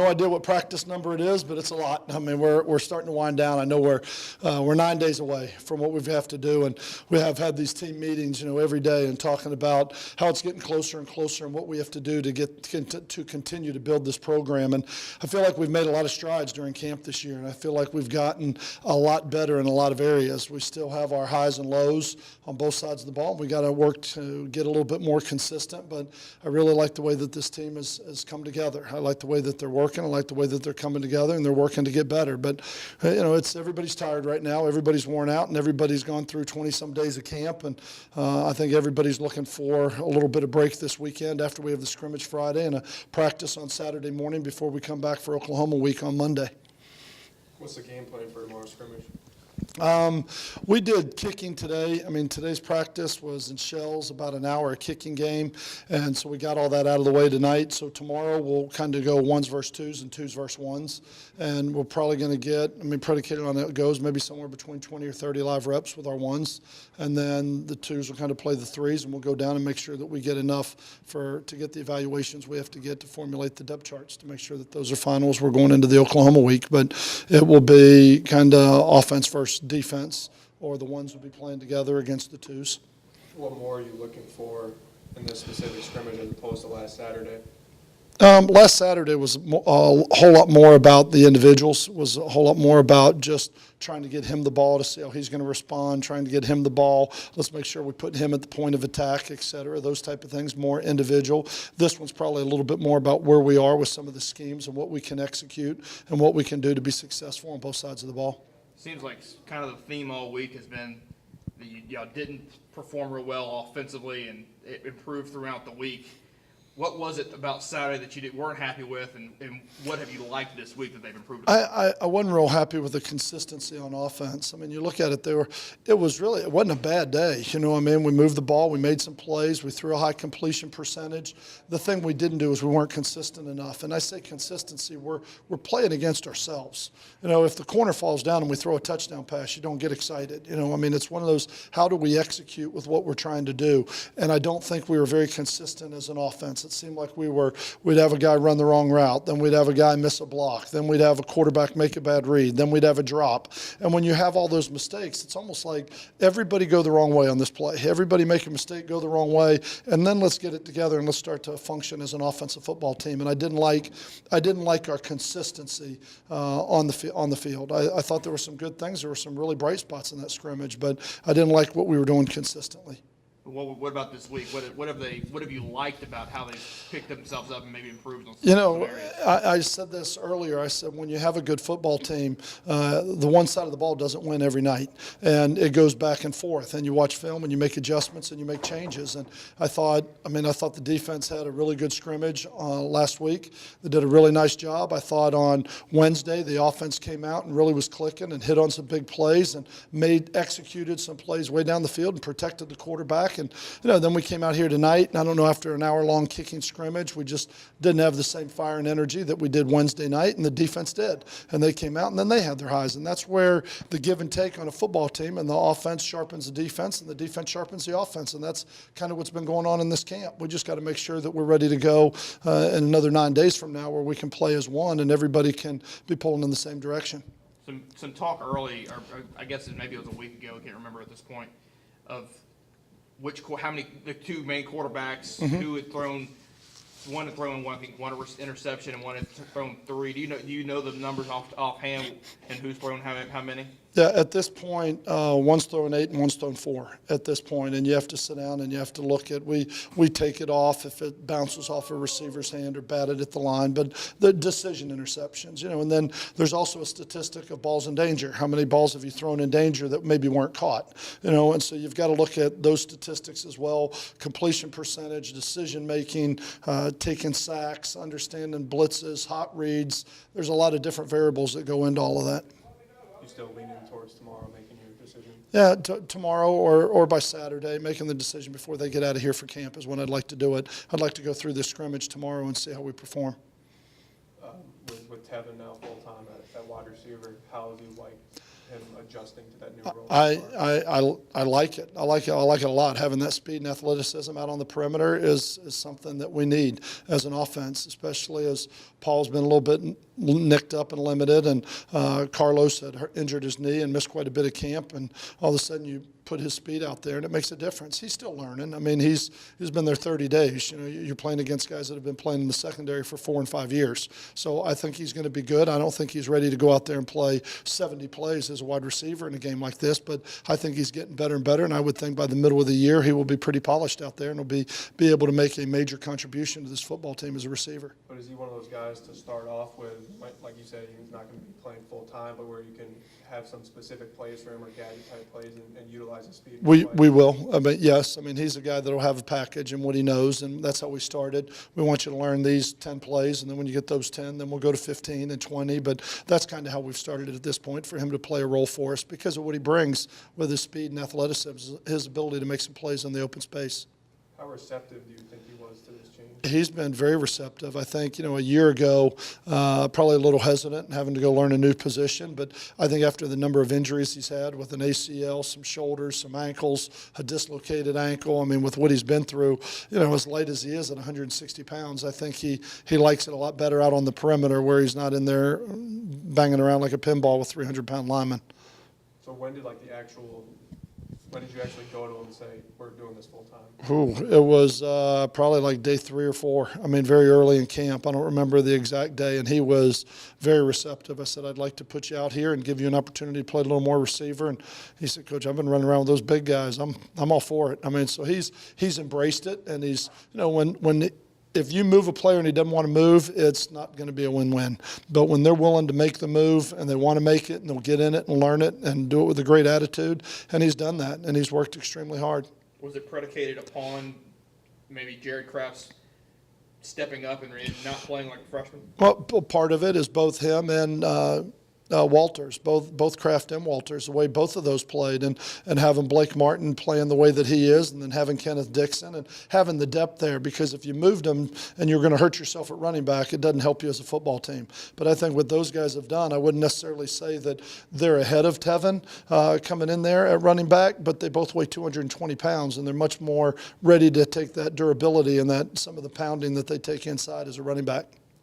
idea what practice number it is, but it's a lot. I mean, we're starting to wind down. I know we're 9 days away from what we have to do, and we have had these team meetings, every day, and talking about how it's getting closer and closer, and what we have to do to continue to build this program. And I feel like we've made a lot of strides during camp this year, and I feel like we've gotten a lot better in a lot of areas. We still have our highs and lows on both sides of the ball. We got to work to get a little bit more consistent, but I really like the way that this team has come together. I like the way that they're working. I like the way that they're coming together, and they're working to get better. But, it's everybody's tired right now. Everybody's worn out, and everybody's gone through 20-some days of camp. And I think everybody's looking for a little bit of break this weekend after we have the scrimmage Friday and a practice on Saturday morning before we come back for Oklahoma week on Monday. What's the game plan for tomorrow's scrimmage? We did kicking today. I mean, today's practice was in shells, about an hour a kicking game, and so we got all that out of the way tonight. So tomorrow we'll kind of go 1s versus 2s and 2s versus 1s, and we're probably going to get, predicated on how it goes, maybe somewhere between 20 or 30 live reps with our 1s, and then the 2s will kind of play the 3s, and we'll go down and make sure that we get enough to get the evaluations we have to get to formulate the depth charts to make sure that those are finals. We're going into the Oklahoma week, but it will be kind of offense versus defense, or the 1s will be playing together against the 2s. What more are you looking for in this specific scrimmage as opposed to last Saturday? Last Saturday was a whole lot more about the individuals, was a whole lot more about just trying to get him the ball to see how he's going to respond, trying to get him the ball. Let's make sure we put him at the point of attack, et cetera, those type of things, more individual. This one's probably a little bit more about where we are with some of the schemes and what we can execute and what we can do to be successful on both sides of the ball. Seems like kind of the theme all week has been that y'all didn't perform real well offensively, and it improved throughout the week. What was it about Saturday that you weren't happy with, and what have you liked this week that they've improved? I wasn't real happy with the consistency on offense. I mean, you look at it, it wasn't a bad day. We moved the ball, we made some plays, we threw a high completion percentage. The thing we didn't do is we weren't consistent enough. And I say consistency, we're playing against ourselves. If the corner falls down and we throw a touchdown pass, you don't get excited. It's one of those, how do we execute with what we're trying to do? And I don't think we were very consistent as an offense. It seemed like we'd have a guy run the wrong route, then we'd have a guy miss a block, then we'd have a quarterback make a bad read, then we'd have a drop. And when you have all those mistakes, it's almost like everybody go the wrong way on this play. Everybody make a mistake, go the wrong way, and then let's get it together and let's start to function as an offensive football team. And I didn't like our consistency on the field. I thought there were some good things. There were some really bright spots in that scrimmage, but I didn't like what we were doing consistently. What about this week? What have you liked about how they picked themselves up and maybe improved on some areas? I said this earlier. I said when you have a good football team, the one side of the ball doesn't win every night, and it goes back and forth. And you watch film and you make adjustments and you make changes. And I thought the defense had a really good scrimmage last week. They did a really nice job. I thought on Wednesday the offense came out and really was clicking and hit on some big plays and executed some plays way down the field and protected the quarterback. And then we came out here tonight, and I don't know, after an hour-long kicking scrimmage, we just didn't have the same fire and energy that we did Wednesday night, and the defense did. And they came out, and then they had their highs. And that's where the give and take on a football team, and the offense sharpens the defense, and the defense sharpens the offense. And that's kind of what's been going on in this camp. We just got to make sure that we're ready to go in another 9 days from now, where we can play as one and everybody can be pulling in the same direction. Some talk early, or I guess maybe it was a week ago, I can't remember at this point, of how many, the two main quarterbacks, who had thrown, one had thrown one interception and one had thrown 3. Do you know the numbers offhand and who's thrown how many? Yeah, at this point, one's throwing 8 and one's throwing 4 at this point, and you have to sit down and you have to look at, we take it off if it bounces off a receiver's hand or batted at the line, but the decision interceptions, and then there's also a statistic of balls in danger. How many balls have you thrown in danger that maybe weren't caught? And so you've got to look at those statistics as well, completion percentage, decision making, taking sacks, understanding blitzes, hot reads. There's a lot of different variables that go into all of that. You still leaning towards tomorrow making your decision? Yeah, tomorrow or by Saturday, making the decision before they get out of here for camp is when I'd like to do it. I'd like to go through this scrimmage tomorrow and see how we perform. With Tevin now full-time at wide receiver, how have you liked him adjusting to that new role? I like it. I like it a lot. Having that speed and athleticism out on the perimeter is something that we need as an offense, especially as Paul's been a little bit nicked up and limited, and Carlos had injured his knee and missed quite a bit of camp, and all of a sudden you put his speed out there, and it makes a difference. He's still learning. I mean, he's been there 30 days. You know, you're playing against guys that have been playing in the secondary for 4 and 5 years. So I think he's going to be good. I don't think he's ready to go out there and play 70 plays as a wide receiver in a game like this, but I think he's getting better and better, and I would think by the middle of the year he will be pretty polished out there and will be able to make a major contribution to this football team as a receiver. But is he one of those guys to start off with, like you said, he's not going to be playing full time, but where you can have some specific plays for him or gadget type plays and utilize his speed? We will. I mean, yes. I mean, he's a guy that will have a package and what he knows, and that's how we started. We want you to learn these 10 plays, and then when you get those 10, then we'll go to 15 and 20. But that's kind of how we've started it at this point, for him to play a role for us because of what he brings with his speed and athleticism, his ability to make some plays in the open space. How receptive do you think he was to this change? He's been very receptive. I think, a year ago, probably a little hesitant and having to go learn a new position. But I think after the number of injuries he's had with an ACL, some shoulders, some ankles, a dislocated ankle, I mean, with what he's been through, as light as he is at 160 pounds, I think he likes it a lot better out on the perimeter where he's not in there banging around like a pinball with 300-pound linemen. So when did when did you actually go to him and say, we're doing this full time? It was probably like day 3 or 4. I mean, very early in camp. I don't remember the exact day, and he was very receptive. I said, I'd like to put you out here and give you an opportunity to play a little more receiver. And he said, Coach, I've been running around with those big guys. I'm all for it. I mean, so he's embraced it, and he's, if you move a player and he doesn't want to move, it's not going to be a win-win. But when they're willing to make the move and they want to make it and they'll get in it and learn it and do it with a great attitude, and he's done that, and he's worked extremely hard. Was it predicated upon maybe Jared Kraft's stepping up and not playing like a freshman? Well, part of it is both him and Walters, both Kraft and Walters, the way both of those played, and having Blake Martin playing the way that he is, and then having Kenneth Dixon and having the depth there, because if you moved them and you're going to hurt yourself at running back, it doesn't help you as a football team. But I think what those guys have done, I wouldn't necessarily say that they're ahead of Tevin coming in there at running back, but they both weigh 220 pounds, and they're much more ready to take that durability and that some of the pounding that they take inside as a running back.